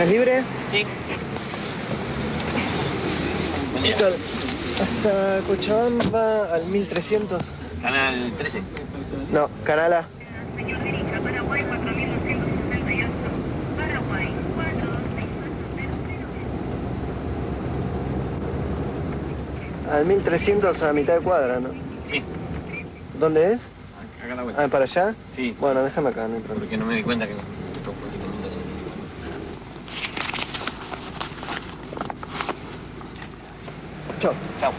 ¿Estás libre? Sí. Hasta Cochabamba al 1300. Canal 13. No, Canal A. Paraguay 4268. Paraguay 4268. Al 1300 a mitad de cuadra, ¿no? Sí. ¿Dónde es? Acá a la vuelta. Ah, ¿para allá? Sí. Bueno, déjame acá, no hay problema. Porque no me di cuenta que esto fue tipo así. Chao. Chao.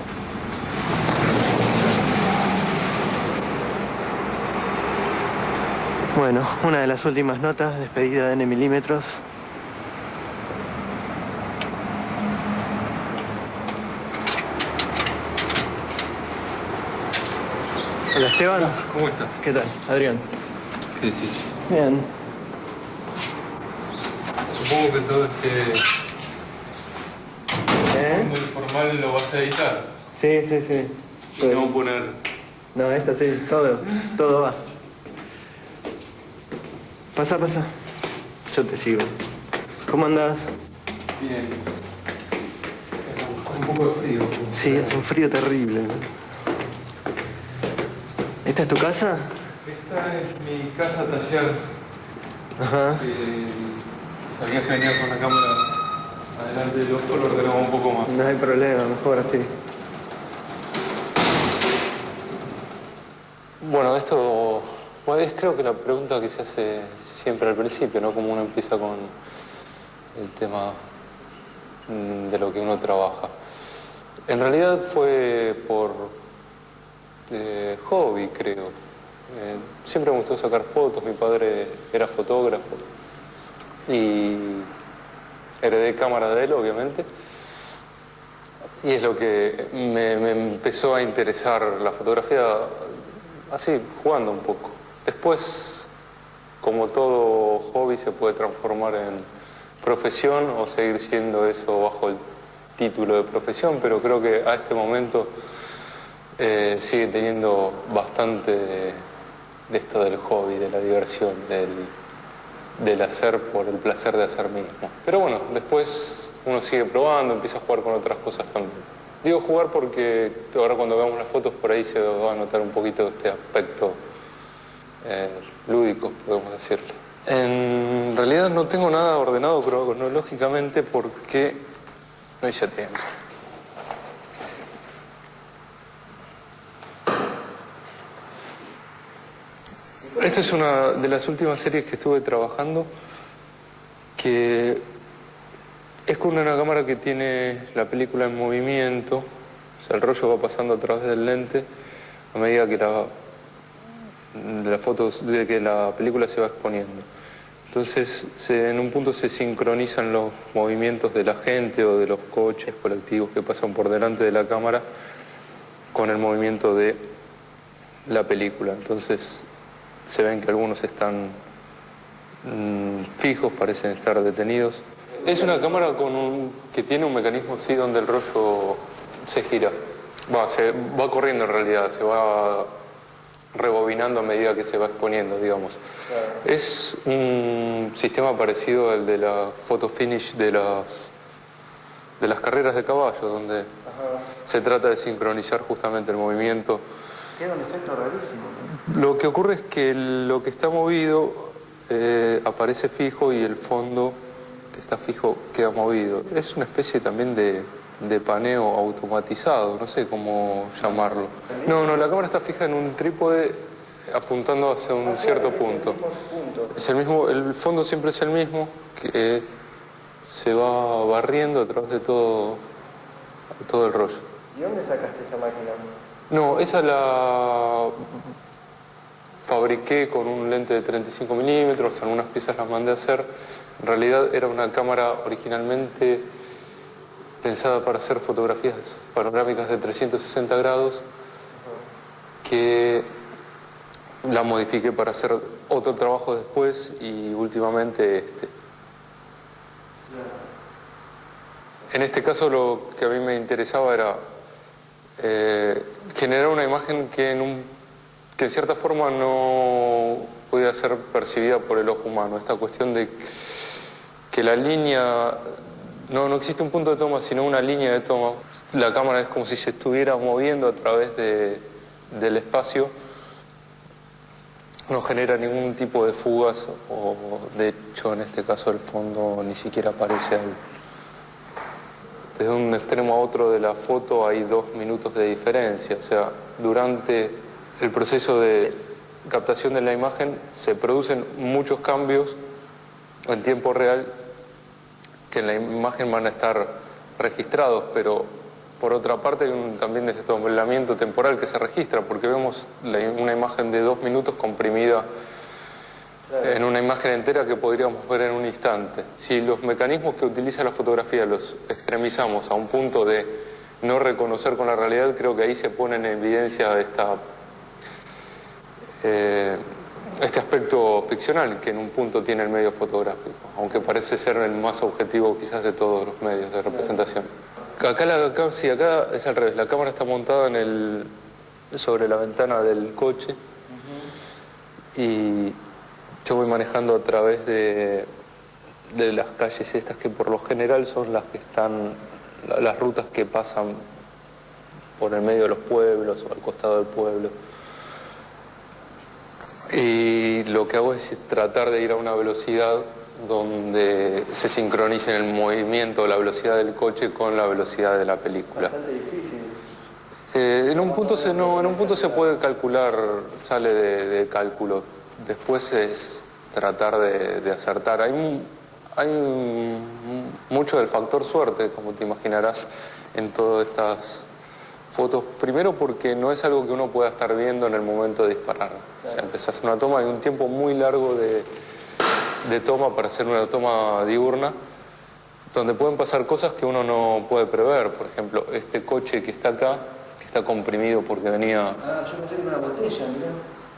Bueno, una de las últimas notas, despedida de N milímetros. Hola Esteban. ¿Cómo estás? ¿Qué tal? Adrián. ¿Qué decís? Bien. Supongo que todo ¿Eh? muy formal lo vas a editar. Sí, sí, sí. Y no poner... No, esta sí, todo va. Pasa, pasa. Yo te sigo. ¿Cómo andás? Bien. Con un poco de frío. Sí, hace un frío terrible. ¿Esta es tu casa? Esta es mi casa taller. Ajá. Si sabías que venía con la cámara adelante del ojo, lo ordenaba un poco más. No hay problema, mejor así. Bueno, esto es creo que la pregunta que se hace siempre al principio, ¿no? Como uno empieza con el tema de lo que uno trabaja. En realidad fue por hobby, creo. Siempre me gustó sacar fotos, mi padre era fotógrafo y heredé cámara de él, obviamente. Y es lo que me empezó a interesar la fotografía, así, jugando un poco. Después, como todo hobby, se puede transformar en profesión o seguir siendo eso bajo el título de profesión, pero creo que a este momento sigue teniendo bastante de esto del hobby, de la diversión, del hacer por el placer de hacer mismo. Pero bueno, después uno sigue probando, empieza a jugar con otras cosas también. Digo jugar porque ahora cuando veamos las fotos por ahí se va a notar un poquito este aspecto lúdico, podemos decirle. En realidad no tengo nada ordenado cronológicamente porque no hice tiempo. Esta es una de las últimas series que estuve trabajando, que es con una cámara que tiene la película en movimiento, o sea, el rollo va pasando a través del lente a medida que la película se va exponiendo. Entonces, en un punto se sincronizan los movimientos de la gente o de los coches colectivos que pasan por delante de la cámara con el movimiento de la película. Entonces, se ven que algunos están fijos, parecen estar detenidos. Es una cámara que tiene un mecanismo así donde el rollo se gira. Se va corriendo en realidad, se va rebobinando a medida que se va exponiendo, digamos. Claro. Es un sistema parecido al de la photo finish de las carreras de caballo, donde se trata de sincronizar justamente el movimiento. Queda un efecto rarísimo, ¿no? Lo que ocurre es que lo que está movido aparece fijo y el fondo que está fijo queda movido. Es una especie también de paneo automatizado, no sé cómo llamarlo. No, la cámara está fija en un trípode apuntando hacia un cierto punto. Es el mismo, el fondo siempre es el mismo, que se va barriendo a través de todo el rollo. ¿Y dónde sacaste esa máquina? No, esa la fabriqué con un lente de 35 milímetros, algunas piezas las mandé a hacer. En realidad era una cámara originalmente pensada para hacer fotografías panorámicas de 360 grados, que la modifiqué para hacer otro trabajo después y últimamente este. En este caso lo que a mí me interesaba era generar una imagen que en cierta forma no podía ser percibida por el ojo humano. Esta cuestión de que la línea, no existe un punto de toma, sino una línea de toma. La cámara es como si se estuviera moviendo a través del espacio. No genera ningún tipo de fugas, o de hecho en este caso el fondo ni siquiera aparece ahí. Desde un extremo a otro de la foto hay 2 minutos de diferencia, o sea, durante el proceso de captación de la imagen se producen muchos cambios en tiempo real que en la imagen van a estar registrados, pero por otra parte hay también desdoblamiento temporal que se registra, porque vemos una imagen de 2 minutos comprimida en una imagen entera que podríamos ver en un instante. Si los mecanismos que utiliza la fotografía los extremizamos a un punto de no reconocer con la realidad, creo que ahí se pone en evidencia este aspecto ficcional que en un punto tiene el medio fotográfico, aunque parece ser el más objetivo quizás de todos los medios de representación. Sí, acá es al revés, la cámara está montada sobre la ventana del coche y yo voy manejando a través de las calles estas que por lo general son las que están, las rutas que pasan por el medio de los pueblos o al costado del pueblo. Y lo que hago es tratar de ir a una velocidad donde se sincronice en el movimiento la velocidad del coche con la velocidad de la película. Bastante difícil. En un punto se puede calcular, sale de cálculo. Después es tratar de acertar. Hay mucho del factor suerte, como te imaginarás, en todas estas fotos. Primero porque no es algo que uno pueda estar viendo en el momento de disparar. O sea, empezás una toma, hay un tiempo muy largo de toma para hacer una toma diurna, donde pueden pasar cosas que uno no puede prever. Por ejemplo, este coche que está acá, que está comprimido porque venía... Ah, yo pensé que era una botella, mirá.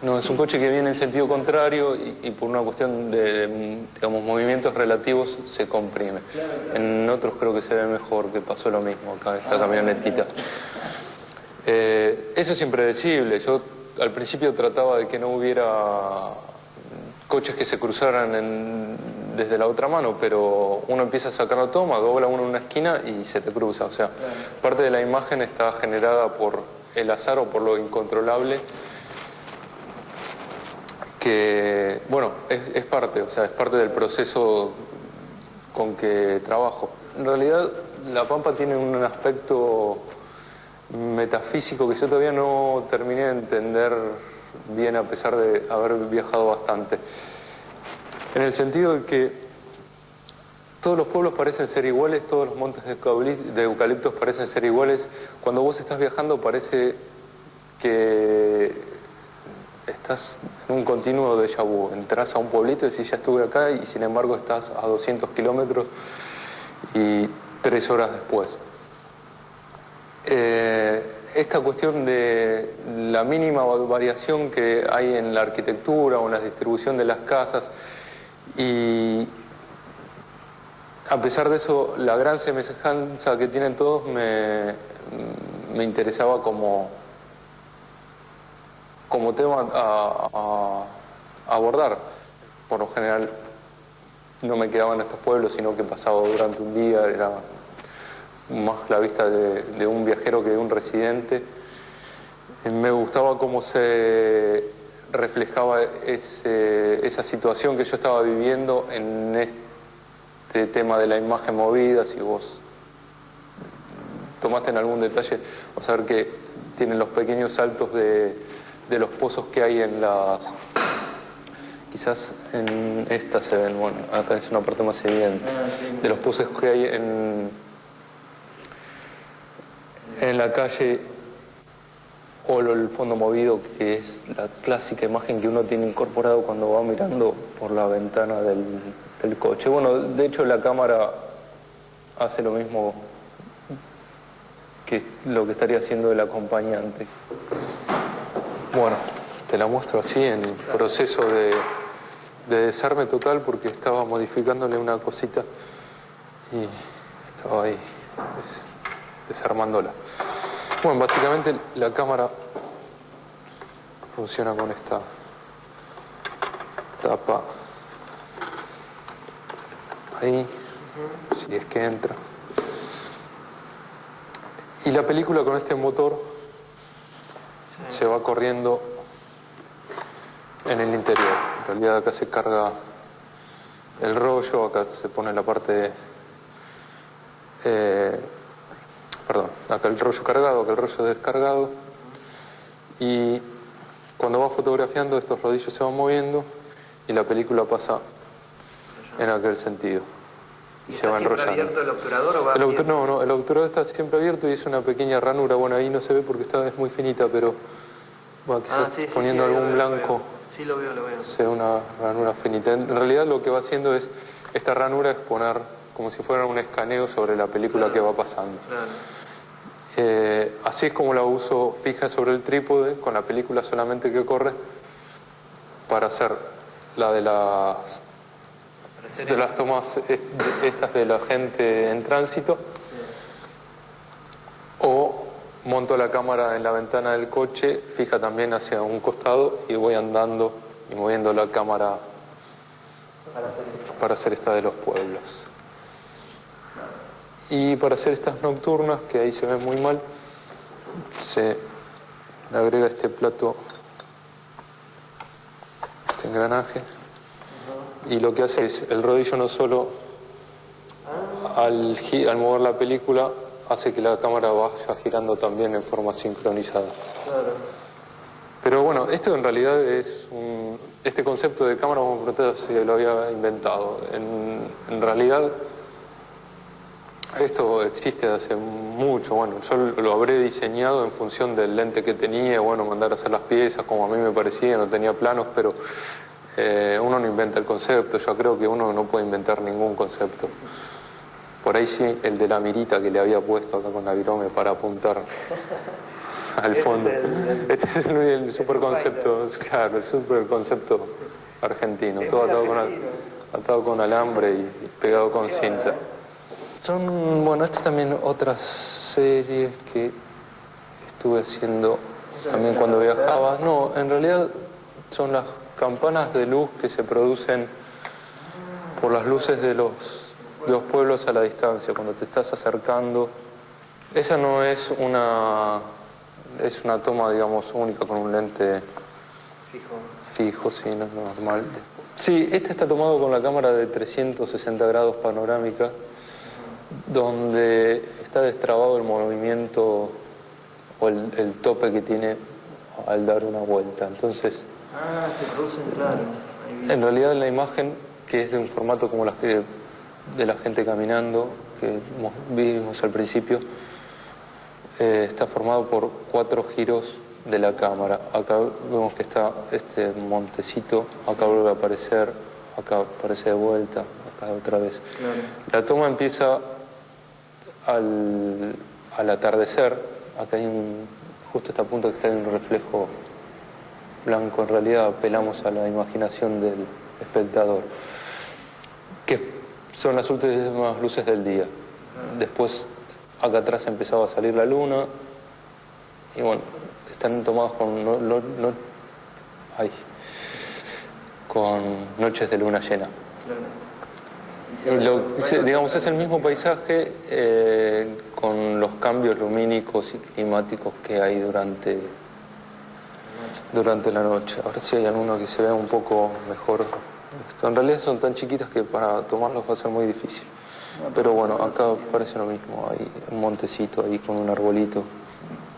No, es un coche que viene en sentido contrario y por una cuestión de, digamos, movimientos relativos se comprime. Claro. En otros creo que se ve mejor, que pasó lo mismo acá, esta camionetita. Eso es impredecible. Yo al principio trataba de que no hubiera coches que se cruzaran desde la otra mano, pero uno empieza a sacar la toma, dobla uno en una esquina y se te cruza. O sea, parte de la imagen está generada por el azar o por lo incontrolable, que, bueno, es parte, o sea, es parte del proceso con que trabajo. En realidad, La Pampa tiene un aspecto metafísico que yo todavía no terminé de entender bien, a pesar de haber viajado bastante. En el sentido de que todos los pueblos parecen ser iguales, todos los montes de eucaliptos parecen ser iguales. Cuando vos estás viajando parece que estás en un continuo déjà vu. Entrás a un pueblito y decís, ya estuve acá, y sin embargo estás a 200 kilómetros y 3 horas después. Esta cuestión de la mínima variación que hay en la arquitectura o en la distribución de las casas, y a pesar de eso la gran semejanza que tienen todos me interesaba como tema a abordar. Por lo general no me quedaba en estos pueblos, sino que pasaba durante un día, era más la vista de un viajero que de un residente. Me gustaba cómo se reflejaba esa situación que yo estaba viviendo en este tema de la imagen movida. Si vos tomaste en algún detalle, vas a ver que tienen los pequeños saltos de los pozos que hay en las... Quizás en esta se ven, bueno, acá es una parte más evidente, de los pozos que hay en la calle, o el fondo movido, que es la clásica imagen que uno tiene incorporado cuando va mirando por la ventana del coche. Bueno, de hecho la cámara hace lo mismo que lo que estaría haciendo el acompañante. Bueno, te la muestro así en proceso de desarme total, porque estaba modificándole una cosita y estaba ahí desarmándola. Bueno, básicamente la cámara funciona con esta tapa ahí, si es que entra. Y la película con este motor se va corriendo en el interior. En realidad acá se carga el rollo, acá se pone la parte perdón, acá el rollo cargado, acá el rollo descargado, y cuando va fotografiando estos rodillos se van moviendo y la película pasa en aquel sentido y se va enrollando. ¿Está siempre abierto el obturador o va No, el obturador está siempre abierto y es una pequeña ranura. Bueno, ahí no se ve porque es muy finita, pero bueno, quizás poniendo algún blanco. Sí, lo veo. Sea una ranura finita. En realidad lo que va haciendo es, esta ranura es poner como si fuera un escaneo sobre la película que va pasando. Claro. Así es como la uso fija sobre el trípode, con la película solamente que corre, para hacer la de las tomas estas de la gente en tránsito, o monto la cámara en la ventana del coche, fija también hacia un costado y voy andando y moviendo la cámara para hacer esta de los pueblos. Y para hacer estas nocturnas, que ahí se ven muy mal, se agrega este plato, este engranaje, y lo que hace es, el rodillo no solo al mover la película hace que la cámara vaya girando también en forma sincronizada. Claro. Pero bueno, esto en realidad es este concepto de cámara, vamos a preguntar si lo había inventado. En realidad esto existe hace mucho. Bueno, yo lo habré diseñado en función del lente que tenía, bueno, mandar a hacer las piezas como a mí me parecía, no tenía planos, pero uno no inventa el concepto. Yo creo que uno no puede inventar ningún concepto. Por ahí sí, el de la mirita que le había puesto acá con la virome para apuntar al fondo. Este es el super concepto, claro, el super concepto argentino, todo atado con alambre y pegado con cinta. Bueno, esta también otras series que estuve haciendo también cuando viajaba. No, en realidad son las campanas de luz que se producen por las luces de los pueblos a la distancia, cuando te estás acercando. Esa no es una toma, digamos, única con un lente fijo, sí, no es normal. Sí, este está tomado con la cámara de 360 grados panorámica, donde está destrabado el movimiento o el tope que tiene al dar una vuelta. Entonces, se producen, claro. en realidad la imagen, que es de un formato como las que de la gente caminando, que vimos al principio, está formado por 4 giros de la cámara. Acá vemos que está este montecito, acá vuelve a aparecer, acá aparece de vuelta, acá otra vez. Claro. La toma empieza al atardecer. Acá hay justo esta punta que está en un reflejo blanco. En realidad apelamos a la imaginación del espectador, que son las últimas luces del día. Después acá atrás empezaba a salir la luna y bueno, están tomados con con noches de luna llena. Digamos, es el mismo paisaje con los cambios lumínicos y climáticos que hay durante la noche. Ahora sí hay alguno que se vea un poco mejor. En realidad son tan chiquitas que para tomarlos va a ser muy difícil. Pero bueno, acá parece lo mismo. Hay un montecito ahí con un arbolito.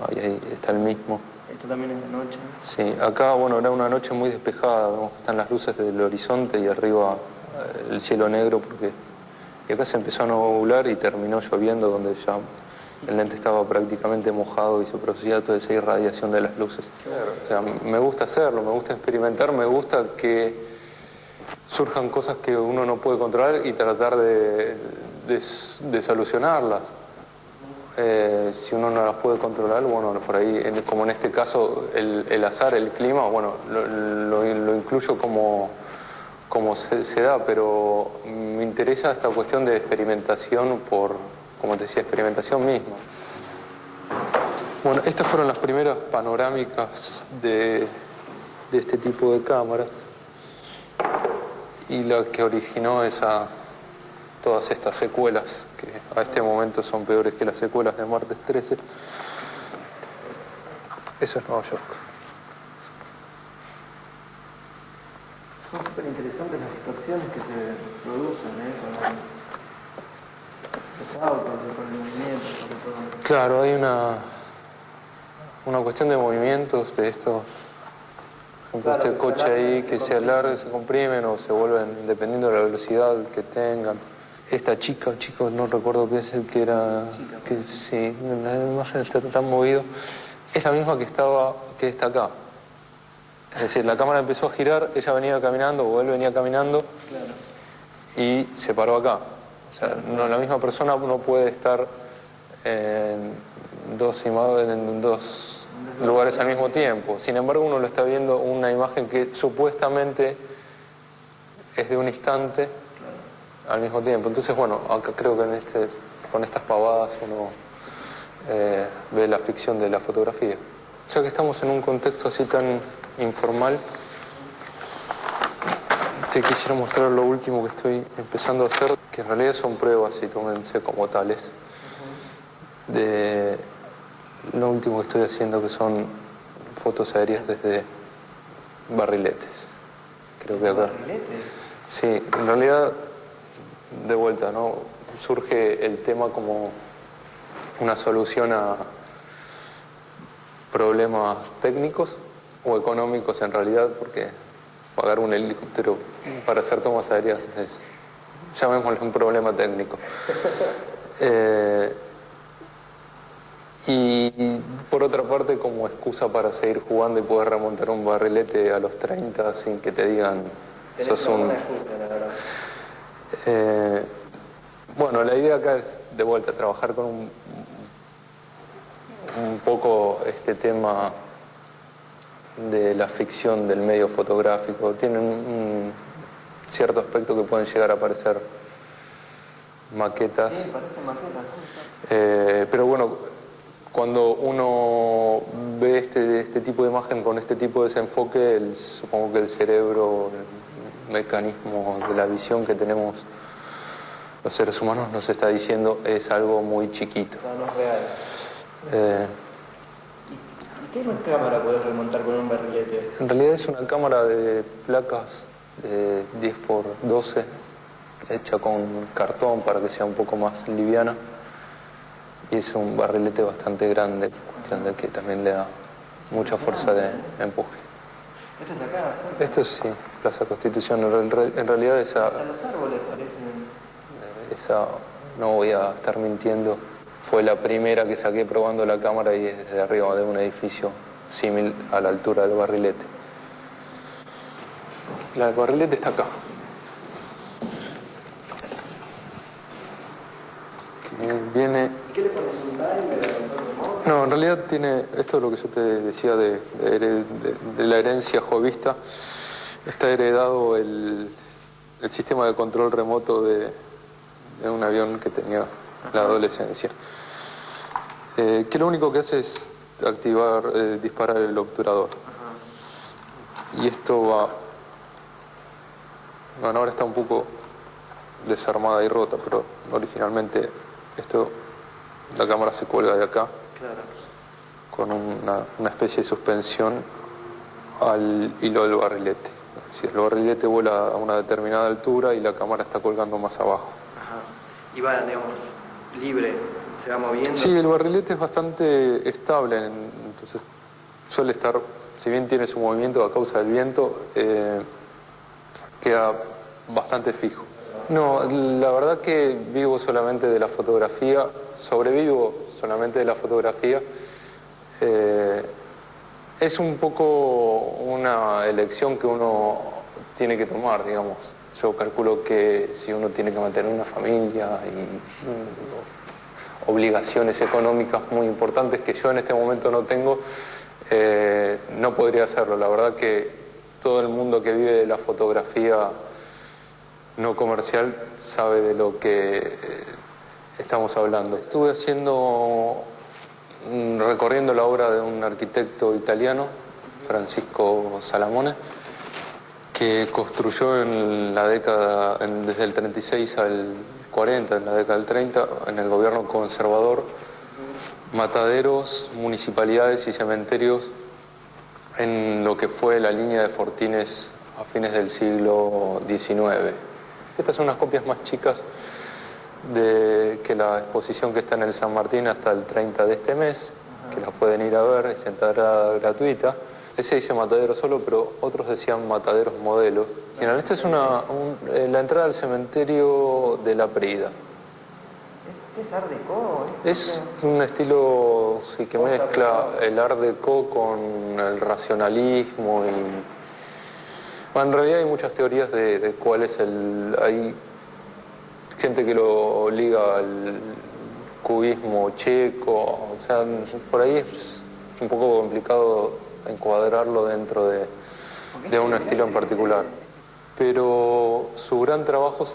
Ahí está el mismo. Esto también es de noche. Sí, acá bueno, era una noche muy despejada. Vemos que están las luces del horizonte y arriba el cielo negro, y acá se empezó a nublar y terminó lloviendo, donde ya el lente estaba prácticamente mojado y se producía toda esa irradiación de las luces. Claro. O sea, me gusta hacerlo, me gusta experimentar, me gusta que surjan cosas que uno no puede controlar y tratar de solucionarlas. Si uno no las puede controlar, bueno, por ahí, como en este caso, el azar, el clima, bueno, lo incluyo como se da, pero me interesa esta cuestión de experimentación como te decía, experimentación misma. Bueno, estas fueron las primeras panorámicas de este tipo de cámaras y la que originó esa todas estas secuelas, que a este momento son peores que las secuelas de Martes 13. Eso es Nueva York. Son súper interesantes las distorsiones que se producen, con los autos, con el movimiento, sobre todo. Claro, hay una cuestión de movimientos de estos. Por ejemplo, Claro, este coche ahí que se alarga, se comprimen o se vuelven dependiendo de la velocidad que tengan. Esta chica, chicos, no recuerdo qué es el que era, que sí, la imagen está tan movido. Es la misma que está acá. Es decir, la cámara empezó a girar, ella venía caminando o él venía caminando y se paró acá. O sea, la misma persona no puede estar en dos lugares al mismo tiempo. Sin embargo, uno lo está viendo una imagen que supuestamente es de un instante al mismo tiempo. Entonces, bueno, acá creo que con estas pavadas uno ve la ficción de la fotografía. Ya que estamos en un contexto así tan informal, te quisiera mostrar lo último que estoy empezando a hacer, que en realidad son pruebas y tómense como tales, de lo último que estoy haciendo, que son fotos aéreas desde barriletes. Creo que acá. ¿Barriletes? Sí, en realidad, de vuelta, ¿no? Surge el tema como una solución a problemas técnicos o económicos en realidad, porque pagar un helicóptero para hacer tomas aéreas es, llamémosle, un problema técnico. Y por otra parte, como excusa para seguir jugando y poder remontar un barrilete a los 30 sin que te digan sos un... Buena excusa, la verdad. Bueno, la idea acá es, de vuelta, trabajar con un poco este tema de la ficción del medio fotográfico. Tienen un cierto aspecto que pueden llegar a parecer maquetas. Sí, parecen maquetas. Pero bueno, cuando uno ve este tipo de imagen con este tipo de desenfoque, supongo que el cerebro, el mecanismo de la visión que tenemos los seres humanos nos está diciendo es algo muy chiquito. No es real. ¿Y qué cámara podés remontar con un barrilete? En realidad es una cámara de placas de 10x12 hecha con cartón para que sea un poco más liviana, y es un barrilete bastante grande, cuestión de que también le da mucha fuerza de empuje. ¿Esto es acá? ¿Cerca? Esto sí, Plaza Constitución. En realidad Hasta los árboles parecen... esa, no voy a estar mintiendo, fue la primera que saqué probando la cámara y es desde arriba de un edificio similar a la altura del barrilete. La del barrilete está acá. Que viene... ¿Y qué le pones? ¿Un timer? No, en realidad tiene, esto es lo que yo te decía de la herencia jovista, está heredado el sistema de control remoto de un avión que tenía la adolescencia. Que lo único que hace es disparar el obturador. Y esto va... Bueno, ahora está un poco desarmada y rota, pero originalmente la cámara se cuelga de acá. Claro. Con una especie de suspensión al hilo del barrilete. Si el barrilete vuela a una determinada altura y la cámara está colgando más abajo. Ajá. Y va, digamos, libre, se va moviendo. Sí, el barrilete es bastante estable, entonces suele estar, si bien tiene su movimiento a causa del viento, queda bastante fijo. No, la verdad que vivo solamente de la fotografía, sobrevivo solamente de la fotografía. Es un poco una elección que uno tiene que tomar, digamos. Yo calculo que si uno tiene que mantener una familia y obligaciones económicas muy importantes que yo en este momento no tengo, no podría hacerlo. La verdad que todo el mundo que vive de la fotografía no comercial sabe de lo que estamos hablando. Estuve recorriendo la obra de un arquitecto italiano, Francisco Salamone, que construyó en la década, desde el 36 al 40, en la década del 30, en el gobierno conservador, mataderos, municipalidades y cementerios en lo que fue la línea de Fortines a fines del siglo XIX. Estas son unas copias más chicas que la exposición que está en el San Martín hasta el 30 de este mes, que las pueden ir a ver, es entrada gratuita. Ese dice matadero solo, pero otros decían mataderos modelo. Y en esta es la entrada al cementerio de La Prida. ¿Qué es Art Deco? Es un estilo sí, que mezcla el Art Deco con el racionalismo y... Bueno, en realidad hay muchas teorías de cuál es el... Hay gente que lo liga al cubismo checo, o sea, por ahí es un poco complicado encuadrarlo dentro de un estilo en particular. Pero su gran trabajo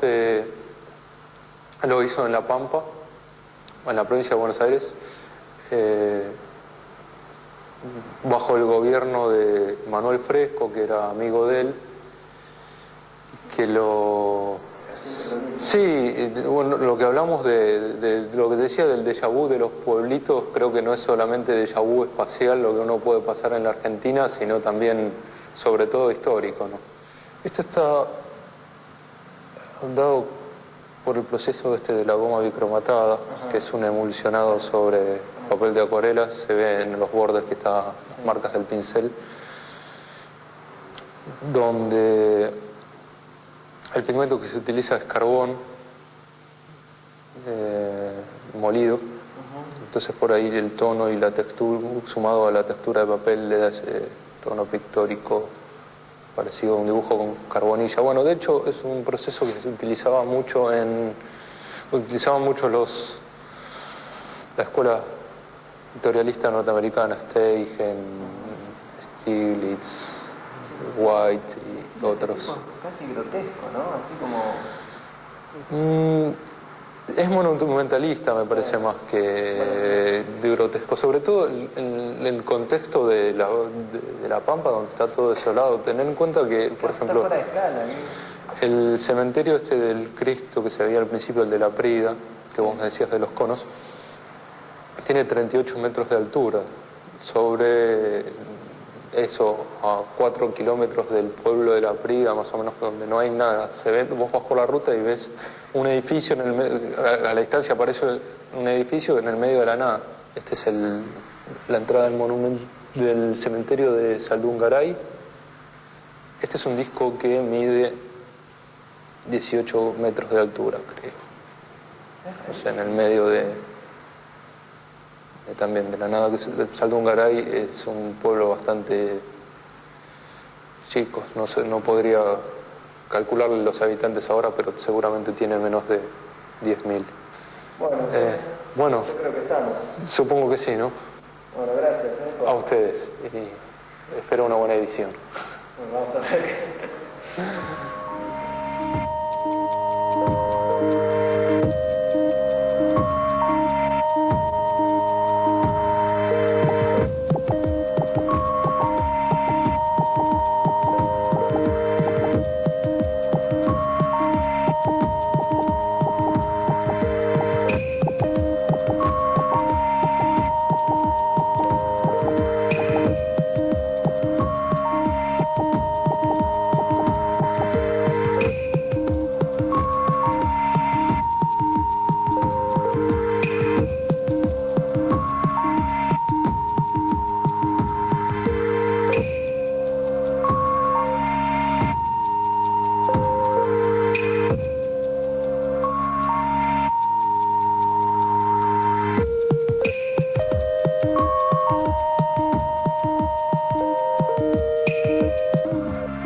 lo hizo en La Pampa, en la provincia de Buenos Aires, bajo el gobierno de Manuel Fresco, que era amigo de él, que lo... Sí, bueno, lo que hablamos de lo que decía del déjà vu de los pueblitos, creo que no es solamente déjà vu espacial lo que uno puede pasar en la Argentina, sino también, sobre todo, histórico, ¿no? Esto está dado por el proceso de la goma bicromatada, que es un emulsionado sobre papel de acuarela, se ve en los bordes que están las marcas del pincel, donde el pigmento que se utiliza es carbón molido, entonces por ahí el tono y la textura, sumado a la textura de papel, le da ese tono pictórico parecido a un dibujo con carbonilla. Bueno, de hecho es un proceso que se utilizaba mucho la escuela editorialista norteamericana, Steichen, Stieglitz, White y otros. Casi grotesco, ¿no? Así como... Es monumentalista, me parece, más que de grotesco. Sobre todo en el contexto de la Pampa, donde está todo desolado. Tener en cuenta que, por ejemplo, fuera de escala, ¿eh? el cementerio del Cristo que se veía al principio, el de La Prida, que vos me decías de los conos, tiene 38 metros de altura. Sobre eso, a 4 kilómetros del pueblo de La Prida, más o menos, donde no hay nada. Vos vas por la ruta y ves un edificio, a la distancia aparece un edificio en el medio de la nada. Esta es la entrada del monumento del cementerio de Saldungaray. Este es un disco que mide 18 metros de altura, creo. O sea, en el medio también de la nada. Saldungaray es un pueblo bastante chico, no podría calcularle los habitantes ahora, pero seguramente tiene menos de 10.000. Bueno, yo creo que estamos. Supongo que sí, ¿no? Bueno, gracias. A ustedes, y espero una buena edición. Bueno, vamos a ver.